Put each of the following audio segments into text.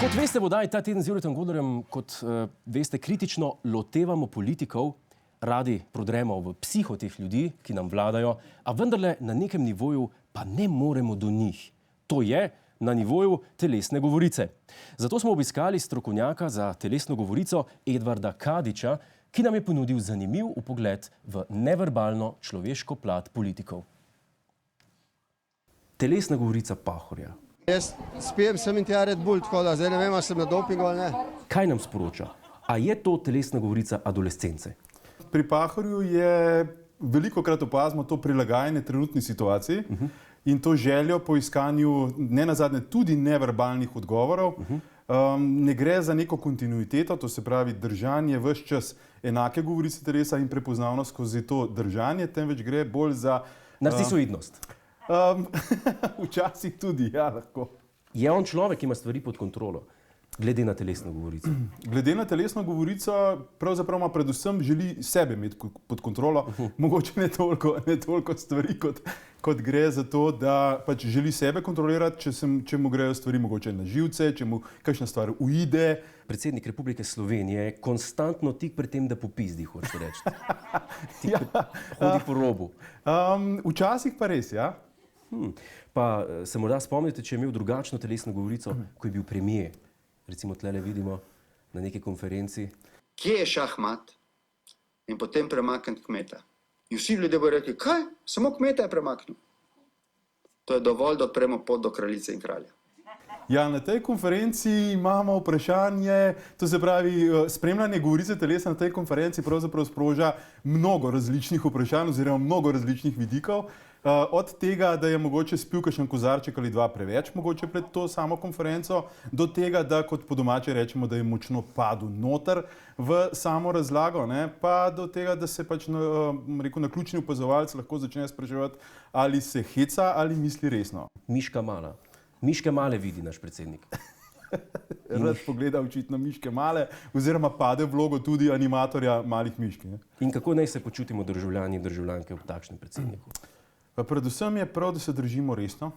Kot veste, vodaj ta teden z Juretom Godlerjem, kot veste, kritično lotevamo politikov, radi prodremo v psiho teh ljudi, ki nam vladajo, a vendarle na nekem nivoju pa ne moremo do njih. To je na nivoju telesne govorice. Zato smo obiskali strokovnjaka za telesno govorico Edvarda Kadiča, ki nam je ponudil zanimiv vpogled v neverbalno človeško plat politikov. Telesna govorica Pahorja. Jaz spijem sem in tja Red Bull, tako da zdaj ne vem, ali sem na dopingu ali ne. Kaj nam sporoča? A je to telesna govorica adolescence? Pri Pahorju je velikokrat opazimo to prilagajanje trenutni situaciji in to željo po iskanju nenazadnje tudi neverbalnih odgovorov. Ne gre za neko kontinuiteto, to se pravi držanje ves čas enake govorice telesa in prepoznavnost skozi to držanje, temveč gre bolj za Narcisoidnost. Včasih tudi, ja, lahko. Je on človek, ki ima stvari pod kontrolo, glede na telesno govorico? Glede na telesno govorico, pravzaprav ima predvsem želi sebe imeti pod kontrolo, mogoče ne toliko stvari, kot gre za to, da pač želi sebe kontrolirati, če mu grejo stvari mogoče na živce, če mu kakšna stvar uide. Predsednik Republike Slovenije je konstantno tik pred tem, da popizdi, hoče reči. Hodi po robu. Včasih pa res, ja. Pa se morda spomnite, če je imel drugačno telesno govorico, ko je bil premier. Recimo tlele vidimo na neki konferenci. Kje je šahmat? In potem premakniti kmeta. In vsi ljudje bodo rekli, kaj? Samo kmeta je premaknil. To je dovolj, da odpremo pot do kraljice in kralja. Ja, na tej konferenci imamo vprašanje, to se pravi, spremljanje govorice telesa na tej konferenci pravzaprav sproža mnogo različnih vprašanj oziroma mnogo različnih vidikov. Od tega, da je mogoče spil kakšen kozarček ali dva preveč, mogoče pred to samo konferenco, do tega, da kot po domače rečemo, da je močno padel noter v samo razlago, ne? Pa do tega, da se pač naključni opazovalec lahko začne spraševati, ali se heca ali misli resno. Miška mala. Miške male vidi naš predsednik. Rad pogleda očitno Miške male, oziroma pade v vlogo tudi animatorja malih mišk. In kako naj se počutimo državljani in državljanke ob takšnem predsedniku? Predvsem je prav, da se držimo resno.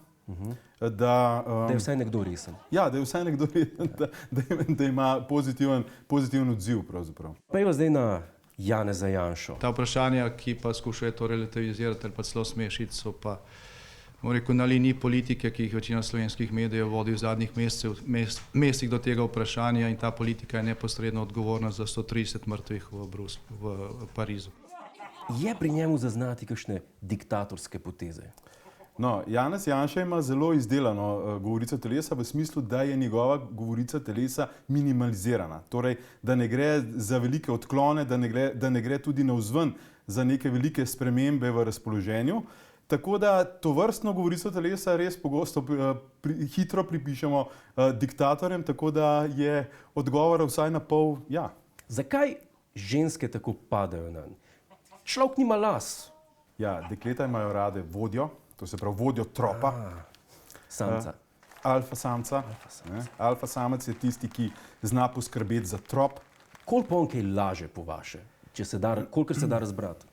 Da je vsaj nekdo resen. Ja, da je vsaj nekdo resen, da ima pozitiven odziv pravzaprav. Pejva zdaj na Janeza Janšo. Ta vprašanja, ki pa skušajo to relativizirati ali pa celo smešiti, so pa na liniji politike, ki jih večina slovenskih medijev vodi v zadnjih mesecih do tega vprašanja, in ta politika je neposredno odgovorna za 130 mrtvih v Parizu. Je pri njemu zaznati kakšne diktatorske poteze? No, Janez Janša ima zelo izdelano govorico telesa v smislu, da je njegova govorica telesa minimalizirana. Torej, da ne gre za velike odklone, da ne gre tudi navzven za neke velike spremembe v razpoloženju. Tako da tovrstno govorico telesa res pogosto hitro pripišemo diktatorjem, tako da je odgovor vsaj na pol ja. Zakaj ženske tako padajo nanj? Človek nima las. Ja, dekleta imajo rade vodjo, to se pravi vodjo tropa. Samca. Alfa samca. Alfa samec je tisti, ki zna poskrbeti za trop. Koliko on kaj laže po vaše, kolikor se da razbrati?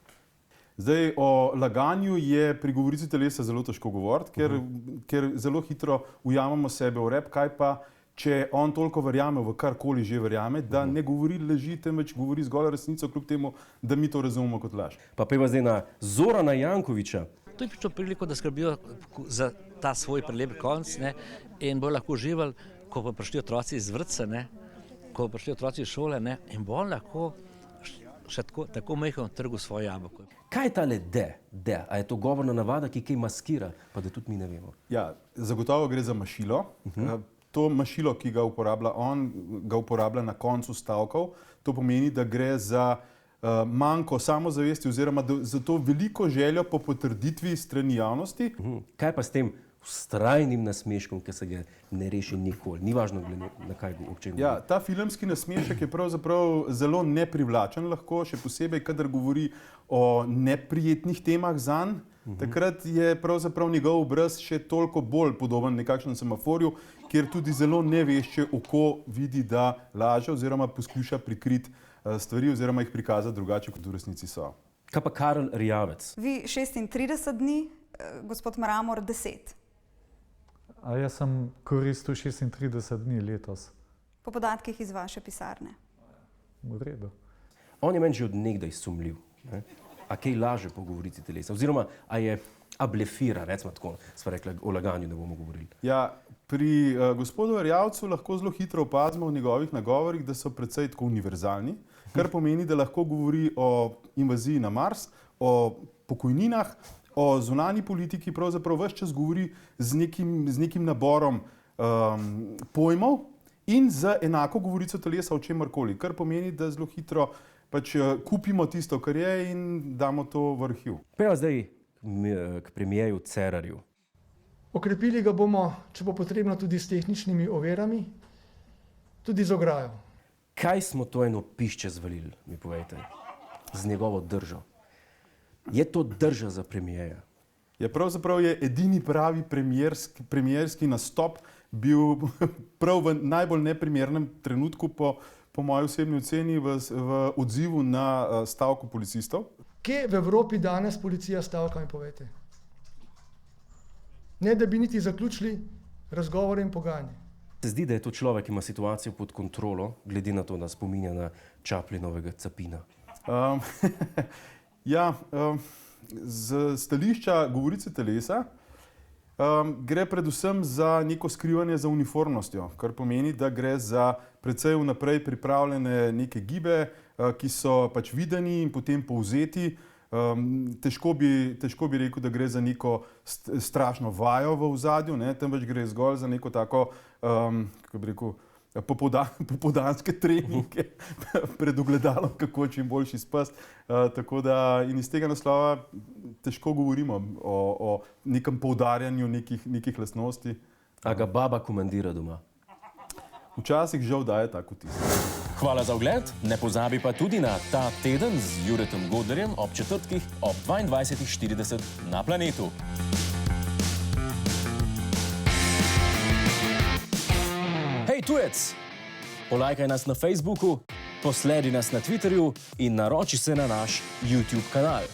Zdaj, o laganju je pri govorici telesa zelo težko govoriti, ker zelo hitro ujamemo sebe v rep, kaj pa, če on toliko verjame v karkoli že verjame, da ne govori laži, temveč govori zgolj resnico, kljub temu, da mi to razumemo kot laž. Pa pejva zdaj na Zorana Jankovića. To je prišlo priliko, da skrbijo za ta svoj prelep konc, ne, in bo lahko uživali, ko pa prišli otroci iz vrtca, ne, ko pa prišli otroci iz šole, ne, in bo lahko še tako majhen trgu svoje jabolko. Kaj je tale de? A je to govorna navada, ki kaj maskira, pa da tudi mi ne vemo? Ja, zagotovo gre za mašilo. To mašilo, ki ga uporablja on, ga uporablja na koncu stavkov. To pomeni, da gre za manjko samozavesti oziroma za to veliko željo po potrditvi strani javnosti. Kaj pa s tem vztrajnim nasmeškom, ki se ga ne reši nikoli? Ni važno, na kaj o čem govori. Ja, ta filmski nasmešek je pravzaprav zelo neprivlačen lahko, še posebej, kadar govori o neprijetnih temah zanj. Takrat je pravzaprav njegov obraz še toliko bolj podoben nekakšnem semaforju, kjer tudi zelo nevešče oko vidi, da laže oziroma poskuša prikriti stvari oziroma jih prikazati drugače, kot v resnici so. Kaj pa Karel Erjavec? Vi 36 dni, gospod Mramor 10. A jaz sem koristil 36 dni letos. po podatkih iz vaše pisarne. V redu. On je meni že od nekdaj sumljiv. Ne? A kaj laže pogovoriti telesa? Oziroma, a blefira, recimo tako, sva rekla, o laganju ne bomo govorili. Ja, pri gospodu Erjavcu lahko zelo hitro opazimo v njegovih nagovorih, da so precej tako univerzalni, kar pomeni, da lahko govori o invaziji na Mars, o pokojninah, o zunanji politiki, pravzaprav ves čas govori z nekim naborom pojmov in z enako govorico telesa o čemarkoli, kar pomeni, da zelo hitro pač kupimo tisto, kar je in damo to v arhiv. Pejva zdaj k premijeju Cerarju. Okrepili ga bomo, če bo potrebno, tudi s tehničnimi ovirami, tudi z ograjo. Kaj smo to eno pišče zvalili, mi povejte, z njegovo držo? Je to drža za premijeja? Ja, pravzaprav je edini pravi premierski nastop bil prav v najbolj neprimernem trenutku po moji osebni oceni v odzivu na stavko policistov. Kje v Evropi danes policija stavka, mi povejte? Ne, da bi niti zaključili razgovore in pogajanje. Se zdi, da je to človek, ki ima situacijo pod kontrolo, glede na to, da spominja na Chaplinovega Capina? Z stališča govorice telesa gre predvsem za neko skrivanje za uniformnostjo, kar pomeni, da gre za precej vnaprej pripravljene neke gibe, ki so pač videni in potem povzeti. Težko bi rekel, da gre za neko strašno vajo v ozadju, temveč gre zgolj za neko tako, kako bi rekel, popoldanske treninge pred ogledalom, kako čim boljši spasti. Tako da in iz tega naslova težko govorimo o nekem poudarjanju nekih lastnosti. A ga baba komandira doma? Včasih žal daje tako vtis. Hvala za ogled, ne pozabi pa tudi na Ta teden z Juretom Godlerjem ob četrtkih ob 22:40 na Planetu. Hej tujec, polajkaj nas na Facebooku, posledi nas na Twitterju in naroči se na naš YouTube kanal.